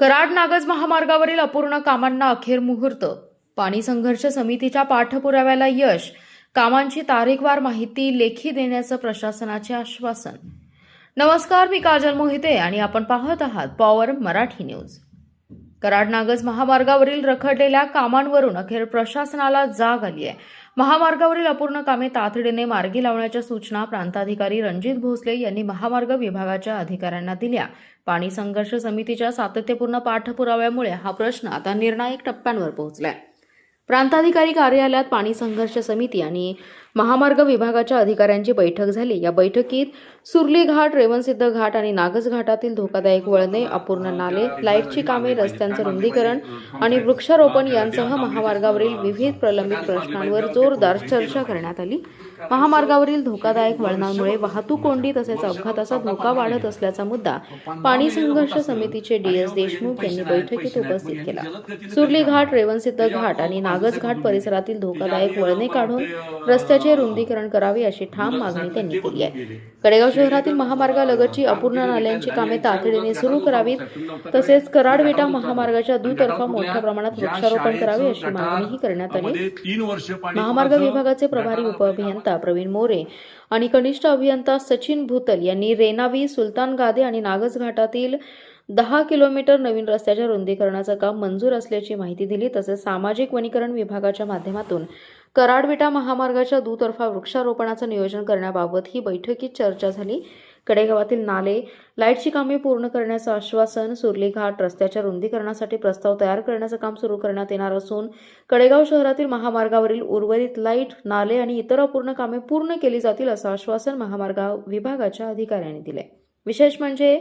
कराड नागज महामार्गावरील अपूर्ण कामांना अखेर मुहूर्त. पाणी संघर्ष समितीच्या पाठपुराव्याला यश. कामांची तारीखवार माहिती लेखी देण्याचं प्रशासनाचे आश्वासन. नमस्कार, मी काजल मोहिते आणि आपण पाहत आहात पॉवर मराठी न्यूज. कराड नागज महामार्गावरील रखडलेल्या कामांवरून अखेर प्रशासनाला जाग आली आहे. महामार्गावरील अपूर्ण कामे तातडीने मार्गी लावण्याच्या सूचना प्रांताधिकारी रणजित भोसले यांनी महामार्ग विभागाच्या अधिकाऱ्यांना दिल्या. पाणी संघर्ष समितीच्या सातत्यपूर्ण पाठपुराव्यामुळे हा प्रश्न आता निर्णायक टप्प्यांवर पोहोचलाय. प्रांताधिकारी कार्यालयात पाणी संघर्ष समिती आणि महामार्ग विभागाच्या अधिकाऱ्यांची बैठक झाली. या बैठकीत सुर्ली घाट, रेवणसिद्ध घाट आणि नागज घाटातील धोकादायक वळणे, अपूर्ण नाले, लाईटची कामे, रस्त्यांचं रुंदीकरण आणि वृक्षारोपण यांसह महामार्गावरील विविध प्रलंबित प्रश्नांवर जोरदार चर्चा करण्यात आली. महामार्गावरील धोकादायक वळणांमुळे वाहतूक कोंडी तसेच अपघाताचा धोका वाढत असल्याचा मुद्दा पाणी संघर्ष समितीचे DS देशमुख यांनी बैठकीत उपस्थित केला. सुर्ली घाट, रेवणसिद्ध घाट आणि नागज घाट परिसरातील धोकादायक वळणे काढून रस्त्याचे रुंदीकरण करावे अशी ठाम मागणी त्यांनी केली आहे. कडेगाव शहरातील महामार्गालगतची अपूर्ण नाल्यांची कामे तातडीने सुरू करावीत तसेच कराड विटा महामार्गाच्या दुतर्फा मोठ्या प्रमाणात वृक्षारोपण करावे अशी मागणीही करण्यात आली. महामार्ग विभागाचे प्रभारी उपअभियंता प्रवीण मोरे आणि कनिष्ठ अभियंता सचिन भूतल यांनी रेणावी, सुलतान गादे आणि नागज घाटातील 10 किलोमीटर नवीन रस्त्याच्या रुंदीकरणाचं काम मंजूर असल्याची माहिती दिली. तसेच सामाजिक वनीकरण विभागाच्या माध्यमातून कराड विटा महामार्गाच्या दुतर्फा वृक्षारोपणाचं नियोजन करण्याबाबत ही बैठकीत चर्चा झाली. कडेगावातील नाले, लाईटची कामे पूर्ण करण्याचं आश्वासन. सुर्ली घाट रस्त्याच्या रुंदीकरणासाठी प्रस्ताव तयार करण्याचं काम सुरू करण्यात येणार असून कडेगाव शहरातील महामार्गावरील उर्वरित लाईट, नाले आणि इतर अपूर्ण कामे पूर्ण केली जातील असं आश्वासन महामार्ग विभागाच्या अधिकाऱ्यांनी दिले. विशेष म्हणजे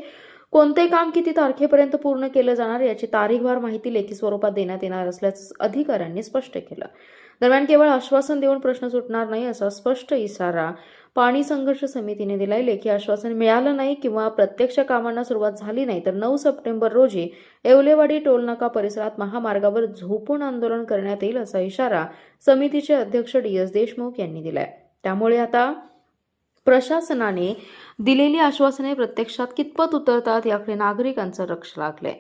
कोणते काम किती तारखेपर्यंत पूर्ण केलं जाणार याची तारीखवार माहिती लेखी स्वरूपात देण्यात येणार असल्याचं अधिकाऱ्यांनी स्पष्ट केलं. दरम्यान केवळ आश्वासन देऊन प्रश्न सुटणार नाही असा स्पष्ट इशारा पाणी संघर्ष समितीने दिलाय. लेखी आश्वासन मिळालं नाही किंवा प्रत्यक्ष कामांना सुरुवात झाली नाही तर 9 सप्टेंबर रोजी येवलेवाडी टोलनाका परिसरात महामार्गावर झोपून आंदोलन करण्यात येईल असा इशारा समितीचे अध्यक्ष DS देशमुख यांनी दिलाय. त्यामुळे आता प्रशासनाने दिलेली आश्वासने प्रत्यक्षात कितपत उतरतात याकडे नागरिकांचं लक्ष लागलंय.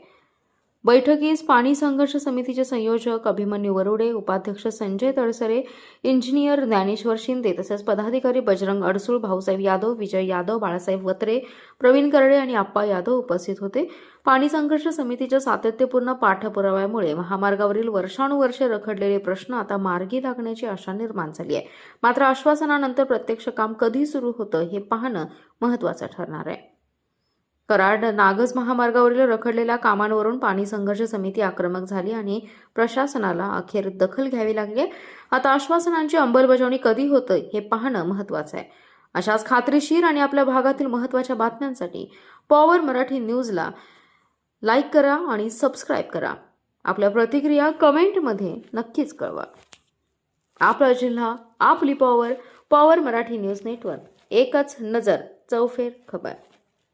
बैठकीस पाणी संघर्ष समितीचे संयोजक अभिमन्यू वरुडे, उपाध्यक्ष संजय तळसरे, इंजिनियर ज्ञानेश्वर शिंदे तसेच पदाधिकारी बजरंग अडसूळ, भाऊसाहेब यादव, विजय यादव, बाळासाहेब वत्रे, प्रवीण करडे आणि आप्पा यादव उपस्थित होते. पाणी संघर्ष समितीच्या सातत्यपूर्ण पाठपुराव्यामुळे महामार्गावरील वर्षानुवर्षे रखडलेले प्रश्न आता मार्गी लागण्याची आशा निर्माण झाली आहे. मात्र आश्वासनानंतर प्रत्यक्ष काम कधी सुरू होतं हे पाहणं महत्त्वाचं ठरणार आहे. कराड नागज महामार्गावरील रखडलेल्या कामांवरून पाणी संघर्ष समिती आक्रमक झाली आणि प्रशासनाला अखेर दखल घ्यावी लागली. आता आश्वासनांची अंमलबजावणी कधी होतं हे पाहणं महत्त्वाचं आहे. अशाच खात्रीशीर आणि आपल्या भागातील महत्त्वाच्या बातम्यांसाठी पॉवर मराठी न्यूजला लाईक करा आणि सबस्क्राईब करा. आपल्या प्रतिक्रिया कमेंटमध्ये नक्कीच कळवा. आपला जिल्हा, आपली power. Power Marathi news network. एकच नजर, चौफेर खबर.